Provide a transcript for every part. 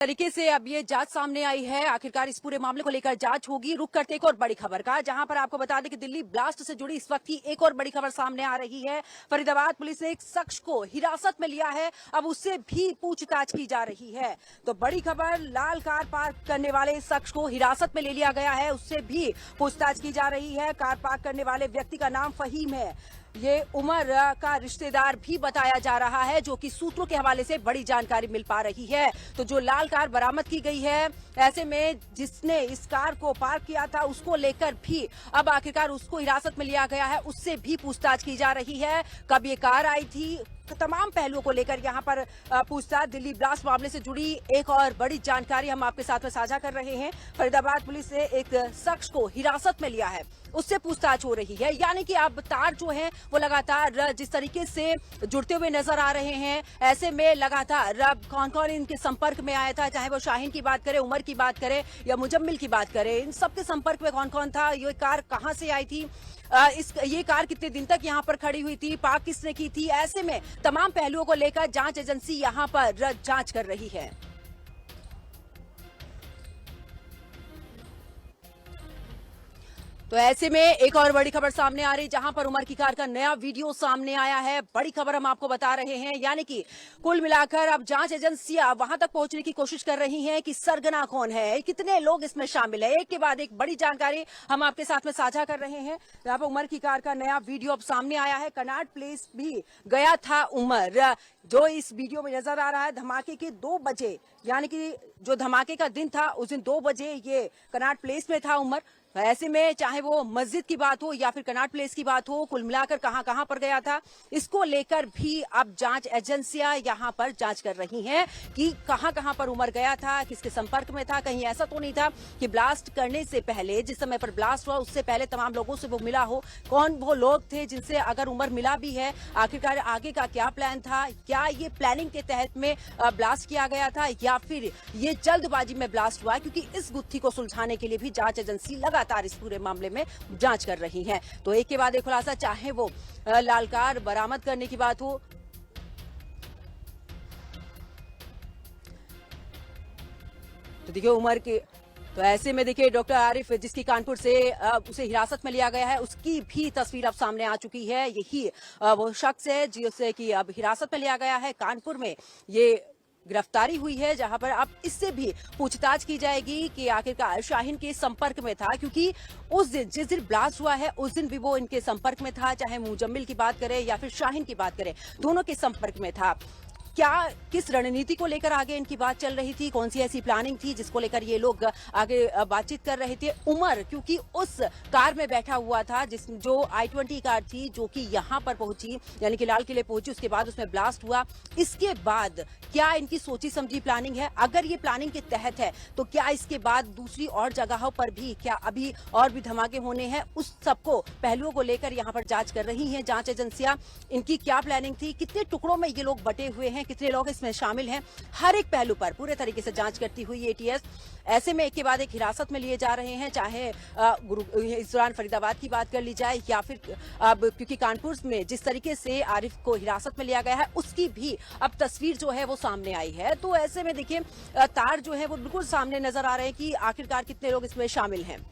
तरीके से अब ये जांच सामने आई है। आखिरकार इस पूरे मामले को लेकर जांच होगी। रुक करते एक और बड़ी खबर का, जहां पर आपको बता दें कि दिल्ली ब्लास्ट से जुड़ी इस वक्त की एक और बड़ी खबर सामने आ रही है। फरीदाबाद पुलिस ने एक शख्स को हिरासत में लिया है, अब उससे भी पूछताछ की जा रही है। तो बड़ी खबर, लाल कार पार्क करने वाले इस शख्स को हिरासत में ले लिया गया है, उससे भी पूछताछ की जा रही है। कार पार्क करने वाले व्यक्ति का नाम फहीम है। ये उमर का रिश्तेदार भी बताया जा रहा है, जो कि सूत्रों के हवाले से बड़ी जानकारी मिल पा रही है। तो जो लाल कार बरामद की गई है, ऐसे में जिसने इस कार को पार्क किया था उसको लेकर भी अब आखिरकार उसको हिरासत में लिया गया है, उससे भी पूछताछ की जा रही है। कब ये कार आई थी, तमाम पहलुओं को लेकर यहाँ पर पूछताछ। दिल्ली ब्लास्ट मामले से जुड़ी एक और बड़ी जानकारी हम आपके साथ में साझा कर रहे हैं। फरीदाबाद पुलिस ने एक शख्स को हिरासत में लिया है, उससे पूछताछ हो रही है। यानी कि अब तार जो है वो लगातार जिस तरीके से जुड़ते हुए नजर आ रहे हैं, ऐसे में लगातार कौन कौन इनके संपर्क में आया था, चाहे वो शाहीन की बात करें, उमर की बात करें या मुजम्मिल की बात करें, इन सबके संपर्क में कौन कौन था, ये कार कहां से आई थी, ये कार कितने दिन तक यहाँ पर खड़ी हुई थी, पार्क किसने की थी, ऐसे में तमाम पहलुओं को लेकर जांच एजेंसी यहाँ पर जांच कर रही है। तो ऐसे में एक और बड़ी खबर सामने आ रही, जहां पर उमर की कार का नया वीडियो सामने आया है। बड़ी खबर हम आपको बता रहे हैं, यानी कि कुल मिलाकर अब जांच एजेंसियां वहां तक पहुंचने की कोशिश कर रही हैं कि सरगना कौन है, कितने लोग इसमें शामिल है। एक के बाद एक बड़ी जानकारी हम आपके साथ में साझा कर रहे हैं। यहाँ पर उमर की कार का नया वीडियो अब सामने आया है। कनाट प्लेस भी गया था उमर, जो इस वीडियो में नजर आ रहा है। धमाके के 2 बजे, यानी कि जो धमाके का दिन था उस दिन 2 बजे ये कनाट प्लेस में था उमर। ऐसे में चाहे वो मस्जिद की बात हो या फिर कनाट प्लेस की बात हो, कुल मिलाकर कहां कहां पर गया था, इसको लेकर भी अब जांच एजेंसियां यहां पर जांच कर रही हैं कि कहां कहां पर उमर गया था, किसके संपर्क में था। कहीं ऐसा तो नहीं था कि ब्लास्ट करने से पहले, जिस समय पर ब्लास्ट हुआ उससे पहले तमाम लोगों से वो मिला हो। कौन वो लोग थे जिनसे अगर उमर मिला भी है, आखिरकार आगे का क्या प्लान था, क्या ये प्लानिंग के तहत में ब्लास्ट किया गया था या फिर ये जल्दबाजी में ब्लास्ट हुआ, क्योंकि इस गुत्थी को सुलझाने के लिए भी जांच एजेंसी लगातार इस पूरे मामले में जांच कर रही हैं। तो एक के बाद एक खुलासा, चाहे वो लाल कार बरामद करने की बात हो, तो देखिए उमर के, तो ऐसे में देखिए डॉक्टर आरिफ, जिसकी कानपुर से उसे हिरासत में लिया गया है, उसकी भी तस्वीर अब सामने आ चुकी है। यही वो शख्स है जिसे कि अब हिरासत में लिया गया है। कानपुर में ये गिरफ्तारी हुई है, जहां पर अब इससे भी पूछताछ की जाएगी कि आखिरकार शाहीन के संपर्क में था, क्योंकि उस दिन जिस दिन ब्लास्ट हुआ है उस दिन भी वो इनके संपर्क में था। चाहे मुजम्मिल की बात करें या फिर शाहीन की बात करें, दोनों के संपर्क में था। क्या किस रणनीति को लेकर आगे इनकी बात चल रही थी, कौन सी ऐसी प्लानिंग थी जिसको लेकर ये लोग आगे बातचीत कर रहे थे। उमर क्योंकि उस कार में बैठा हुआ था जो I-20 कार थी, जो कि यहां पर पहुंची, यानी कि लाल किले पहुंची, उसके बाद उसमें ब्लास्ट हुआ। इसके बाद क्या इनकी सोची समझी प्लानिंग है, अगर ये प्लानिंग के तहत है तो क्या इसके बाद दूसरी और जगहों पर भी क्या अभी और भी धमाके होने हैं, उस सबको पहलुओं को लेकर यहाँ पर जांच कर रही हैं जांच एजेंसियां। इनकी क्या प्लानिंग थी, कितने टुकड़ों में ये लोग बटे हुए हैं, कितने लोग इसमें शामिल हैं, हर एक पहलू पर पूरे तरीके से जांच करती हुई एटीएस ऐसे में एक के बाद एक हिरासत में लिए जा रहे हैं। चाहे इस दौरान फरीदाबाद की बात कर ली जाए या फिर अब क्योंकि कानपुर में जिस तरीके से आरिफ को हिरासत में लिया गया है, उसकी भी अब तस्वीर जो है वो सामने आई है। तो ऐसे में देखिए तार जो है वो बिल्कुल सामने नजर आ रहे हैं कि आखिरकार कितने लोग इसमें शामिल हैं।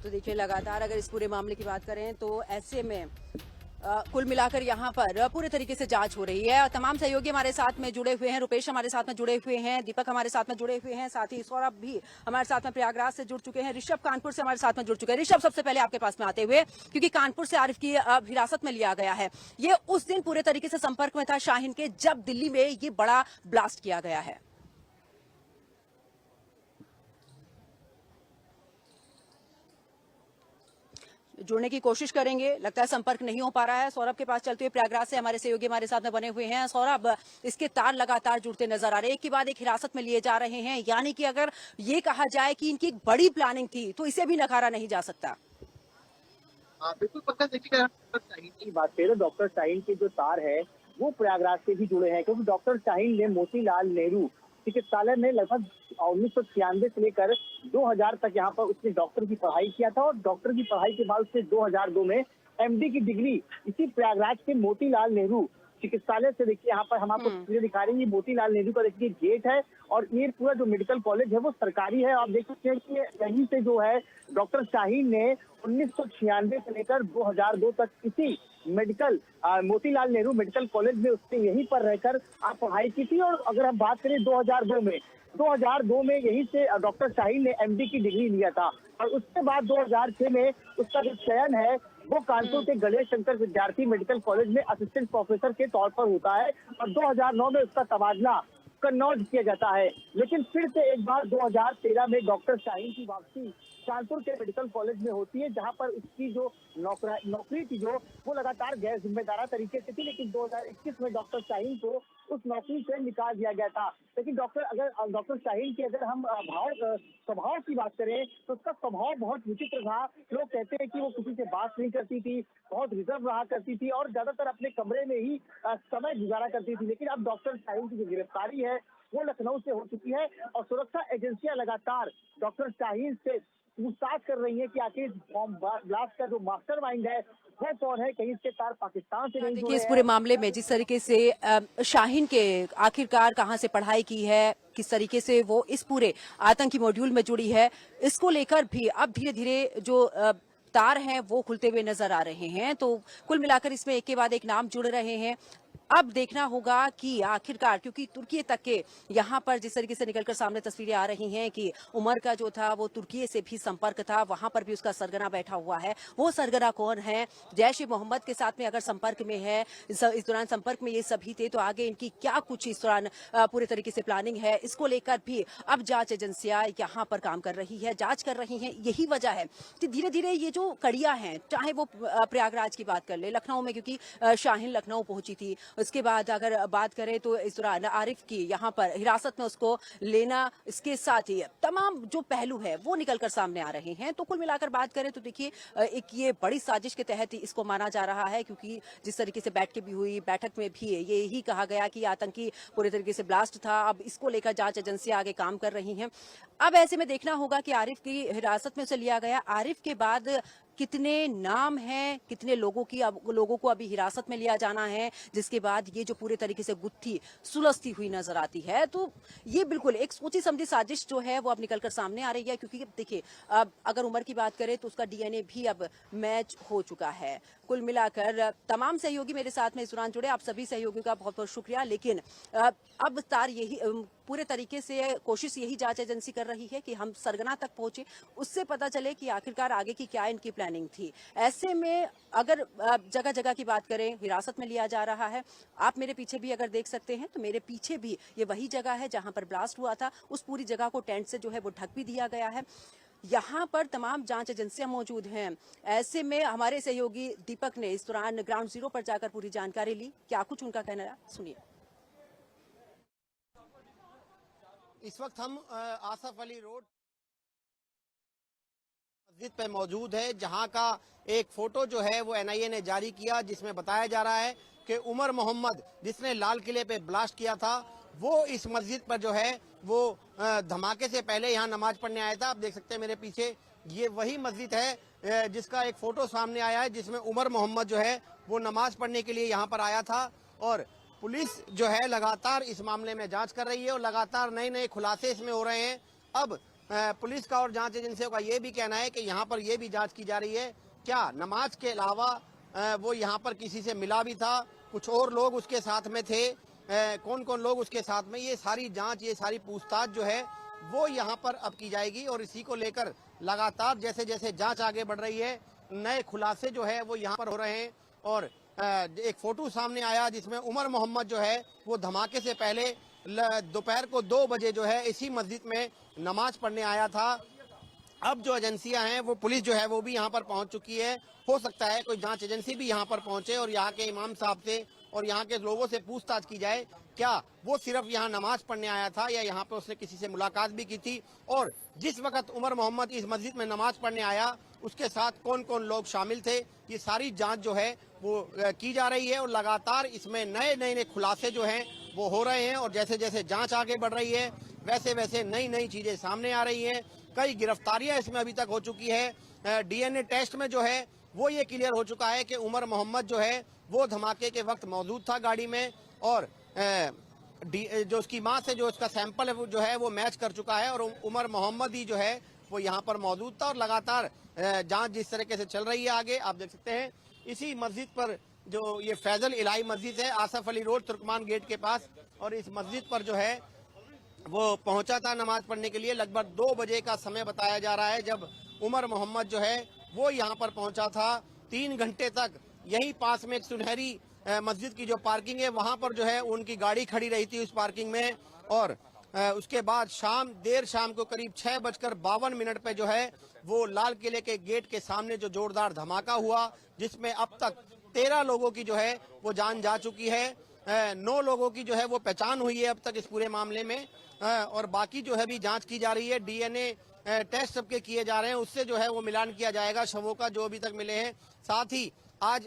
तो देखिए लगातार अगर इस पूरे मामले की बात करें तो ऐसे में कुल मिलाकर यहाँ पर पूरे तरीके से जांच हो रही है। तमाम सहयोगी हमारे साथ में जुड़े हुए हैं, रुपेश हमारे साथ में जुड़े हुए हैं, दीपक हमारे साथ में जुड़े हुए हैं, साथ ही सौरभ भी हमारे साथ में प्रयागराज से जुड़ चुके हैं, ऋषभ कानपुर से हमारे साथ में जुड़ चुके हैं। ऋषभ, सबसे पहले आपके पास में आते हुए, क्योंकि कानपुर से आरिफ की हिरासत में लिया गया है, ये उस दिन पूरे तरीके से संपर्क में था शाहीन के, जब दिल्ली में ये बड़ा ब्लास्ट किया गया है। जुड़ने की कोशिश करेंगे, लगता है संपर्क नहीं हो पा रहा है। सौरभ के पास चलते हुए प्रयागराज से हमारे सहयोगी हमारे साथ में बने हुए हैं। सौरभ, इसके तार लगातार जुड़ते नजर आ रहे हैं, एक के बाद एक हिरासत में लिए जा रहे हैं, यानी कि अगर ये कहा जाए कि इनकी एक बड़ी प्लानिंग थी तो इसे भी नकारा नहीं जा सकता। बिल्कुल पक्का। देखिए डॉक्टर शाहीन की बात करें, डॉक्टर शाहीन की जो तार है वो प्रयागराज से भी जुड़े हैं, क्योंकि डॉक्टर शाहीन ने मोतीलाल नेहरू चिकित्सालय में लगभग 1996 से लेकर 2000 तक यहाँ पर उसने डॉक्टर की पढ़ाई किया था, और डॉक्टर की पढ़ाई के बाद उसने 2002 में एमडी की डिग्री इसी प्रयागराज के मोतीलाल नेहरू चिकित्सालय से, देखिए यहाँ पर हम आपको तस्वीरें दिखा रहे हैं, ये मोतीलाल नेहरू का देखिए गेट है, और ये पूरा जो मेडिकल कॉलेज है वो सरकारी है। आप देख सकते हैं कि यहीं से जो है डॉक्टर शाहीन ने 1996 से लेकर 2002 तक इसी medical Motilal Nehru medical college में उसने यहीं पर रहकर पढ़ाई की थी। और अगर हम बात करें 2002 में यहीं से डॉक्टर शाहीन ने एमडी की डिग्री लिया था, और उसके बाद 2006 में उसका जो चयन है वो कानपुर के गणेश शंकर विद्यार्थी मेडिकल कॉलेज में असिस्टेंट प्रोफेसर के तौर पर होता है, और 2009 में उसका तबादला कन्नौज किया जाता है। लेकिन फिर से एक बार 2013 में डॉक्टर शाहीन की वापसी कानपुर के मेडिकल कॉलेज में होती है, जहां पर उसकी जो नौकरी थी जो वो लगातार गैर जिम्मेदार तरीके से थी, लेकिन 2021 में डॉक्टर शाहीन को उस नौकरी से निकाल दिया गया था। लेकिन डॉक्टर शाहीन की अगर हम स्वभाव की बात करें तो उसका स्वभाव बहुत विचित्र था। लोग कहते हैं कि वो किसी से बात नहीं करती थी, बहुत रिजर्व रहा करती थी, और ज्यादातर अपने कमरे में ही समय गुजारा करती थी। लेकिन अब डॉक्टर शाहीन की जो गिरफ्तारी है वो लखनऊ से हो चुकी है, और सुरक्षा एजेंसियां लगातार डॉक्टर शाहीन से पूछताछ कर रही है कि आखिर बॉम्ब ब्लास्ट का जो मास्टरमाइंड है वो कौन है, कहीं इसके तार पाकिस्तान से नहीं जुड़े हैं। देखिए, इस पूरे मामले में जिस तरीके से शाहीन के आखिरकार कहां से पढ़ाई की है, किस तरीके से वो इस पूरे आतंकी मॉड्यूल में जुड़ी है, इसको लेकर भी अब धीरे धीरे जो तार हैं वो खुलते हुए नजर आ रहे हैं। तो कुल मिलाकर इसमें एक के बाद एक नाम जुड़ रहे हैं। अब देखना होगा कि आखिरकार, क्योंकि तुर्की तक के यहाँ पर जिस तरीके से निकलकर सामने तस्वीरें आ रही हैं कि उमर का जो था वो तुर्की से भी संपर्क था, वहां पर भी उसका सरगना बैठा हुआ है। वो सरगना कौन है? जैश ए मोहम्मद के साथ में अगर संपर्क में है, इस दौरान संपर्क में ये सभी थे, तो आगे इनकी क्या कुछ इस दौरान पूरे तरीके से प्लानिंग है, इसको लेकर भी अब जांच एजेंसियां यहाँ पर काम कर रही है, जांच कर रही है। यही वजह है कि धीरे धीरे ये जो कड़ियां हैं, चाहे वो प्रयागराज की बात कर ले, लखनऊ में क्योंकि शाहीन लखनऊ पहुंची थी, उसके बाद अगर बात करें तो इस दौरान आरिफ की यहाँ पर हिरासत में उसको लेना, इसके साथ ही तमाम जो पहलू है वो निकलकर सामने आ रहे हैं। तो कुल मिलाकर बात करें तो देखिए, एक ये बड़ी साजिश के तहत इसको माना जा रहा है, क्योंकि जिस तरीके से बैठक में भी ये ही कहा गया कि आतंकी पूरे तरीके से ब्लास्ट था। अब इसको लेकर जांच एजेंसियां आगे काम कर रही हैं। अब ऐसे में देखना होगा कि आरिफ की हिरासत में उसे लिया गया, आरिफ के बाद कितने नाम हैं, कितने लोगों को अभी हिरासत में लिया जाना है, जिसके बाद ये जो पूरे तरीके से गुत्थी सुलझती हुई नजर आती है। तो ये बिल्कुल एक सोची समझी साजिश जो है वो अब निकलकर सामने आ रही है, क्योंकि देखिए अब अगर उमर की बात करें तो उसका डीएनए भी अब मैच हो चुका है। कुल मिलाकर तमाम सहयोगी मेरे साथ में इस दौरान जुड़े, आप सभी सहयोगियों का बहुत बहुत शुक्रिया। लेकिन अब तार यही पूरे तरीके से कोशिश यही जांच एजेंसी कर रही है कि हम सरगना तक पहुंचे, उससे पता चले कि आखिरकार आगे की क्या इनकी प्लानिंग थी। ऐसे में अगर जगह जगह की बात करें, हिरासत में लिया जा रहा है। आप मेरे पीछे भी अगर देख सकते हैं तो मेरे पीछे भी ये वही जगह है जहां पर ब्लास्ट हुआ था। उस पूरी जगह को टेंट से जो है वो ढक भी दिया गया है। यहाँ पर तमाम जांच एजेंसियां मौजूद हैं। ऐसे में हमारे सहयोगी दीपक ने इस दौरान ग्राउंड जीरो पर जाकर पूरी जानकारी ली। क्या कुछ उनका कहना है, सुनिए। इस वक्त हम आसफ अली रोड मस्जिद पे मौजूद है, जहां का एक फोटो जो है वो एनआईए ने जारी किया, जिसमें बताया जा रहा है कि उमर मोहम्मद जिसने लाल किले पे ब्लास्ट किया था वो इस मस्जिद पर जो है वो धमाके से पहले यहाँ नमाज पढ़ने आया था। आप देख सकते हैं मेरे पीछे ये वही मस्जिद है जिसका एक फोटो सामने आया है, जिसमें उमर मोहम्मद जो है वो नमाज पढ़ने के लिए यहाँ पर आया था। और पुलिस जो है लगातार इस मामले में जांच कर रही है और लगातार नए नए खुलासे इसमें हो रहे हैं। अब पुलिस का और जांच एजेंसियों का ये भी कहना है कि यहाँ पर ये भी जांच की जा रही है क्या नमाज के अलावा वो यहाँ पर किसी से मिला भी था, कुछ और लोग उसके साथ में थे, कौन कौन लोग उसके साथ में, ये सारी जांच, ये सारी पूछताछ जो है वो यहाँ पर अब की जाएगी। और इसी को लेकर लगातार जैसे जैसे जांच आगे बढ़ रही है, नए खुलासे जो है वो यहाँ पर हो रहे हैं। और एक फोटो सामने आया जिसमें उमर मोहम्मद जो है वो धमाके से पहले दोपहर को 2 बजे जो है इसी मस्जिद में नमाज पढ़ने आया था। अब जो एजेंसियां हैं वो पुलिस जो है वो भी यहाँ पर पहुंच चुकी है। हो सकता है कोई जांच एजेंसी भी यहाँ पर पहुंचे और यहाँ के इमाम साहब से और यहाँ के लोगों से पूछताछ की जाए, क्या वो सिर्फ यहाँ नमाज पढ़ने आया था या यहाँ पे उसने किसी से मुलाकात भी की थी, और जिस वक्त उमर मोहम्मद इस मस्जिद में नमाज पढ़ने आया उसके साथ कौन कौन लोग शामिल थे। ये सारी जांच जो है वो की जा रही है और लगातार इसमें नए नए खुलासे जो हैं वो हो रहे हैं और जैसे जैसे जांच आगे बढ़ रही है वैसे वैसे नई नई चीजें सामने आ रही हैं। कई गिरफ्तारियां इसमें अभी तक हो चुकी है। डीएनए टेस्ट में जो है वो ये क्लियर हो चुका है कि उमर मोहम्मद जो है वो धमाके के वक्त मौजूद था गाड़ी में और जो उसकी मां से जो उसका सैंपल है वो जो है वो मैच कर चुका है और उमर मोहम्मद ही जो है वो यहाँ पर मौजूद था और लगातार जांच जिस तरीके से चल रही है आगे आप देख सकते हैं। इसी मस्जिद पर जो ये फैजल इलाही मस्जिद है आसफ अली रोड तुर्कमान गेट के पास और इस मस्जिद पर जो है वो पहुंचा था नमाज पढ़ने के लिए। लगभग 2 बजे का समय बताया जा रहा है जब उमर मोहम्मद जो है वो यहाँ पर पहुंचा था। 3 घंटे तक यही पास में एक सुनहरी मस्जिद की जो पार्किंग है वहां पर जो है उनकी गाड़ी खड़ी रही थी उस पार्किंग में और उसके बाद देर शाम को करीब 6:52 पे जो है वो लाल किले के गेट के सामने जो जोरदार धमाका हुआ जिसमें अब तक 13 लोगों की जो है वो जान जा चुकी है। 9 लोगों की जो है वो पहचान हुई है अब तक इस पूरे मामले में और बाकी जो है भी जांच की जा रही है। डीएनए टेस्ट सबके किए जा रहे हैं उससे जो है वो मिलान किया जाएगा शवों का जो अभी तक मिले हैं। साथ ही आज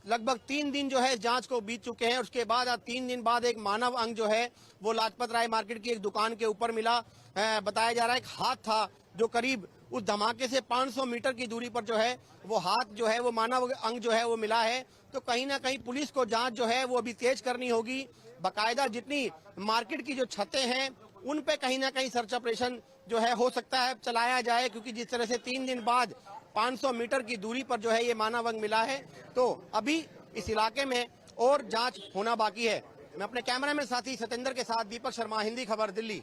लगभग 3 दिन जो है जांच को बीत चुके हैं। उसके बाद आज 3 दिन बाद एक मानव अंग जो है वो लाजपत राय मार्केट की एक दुकान के ऊपर मिला। बताया जा रहा है एक हाथ था जो करीब उस धमाके से 500 मीटर की दूरी पर जो है वो हाथ जो है वो मानव अंग जो है वो मिला है। तो कहीं ना कहीं पुलिस को जांच जो है वो अभी तेज करनी होगी। बाकायदा जितनी मार्केट की जो छतें हैं उन पे कहीं ना कहीं सर्च ऑपरेशन जो है हो सकता है चलाया जाए क्योंकि जिस तरह से 3 दिन बाद 500 मीटर की दूरी पर जो है ये मानव अंग मिला है तो अभी इस इलाके में और जांच होना बाकी है। मैं अपने कैमरामैन साथी सतेंद्र के साथ दीपक शर्मा, हिंदी खबर, दिल्ली।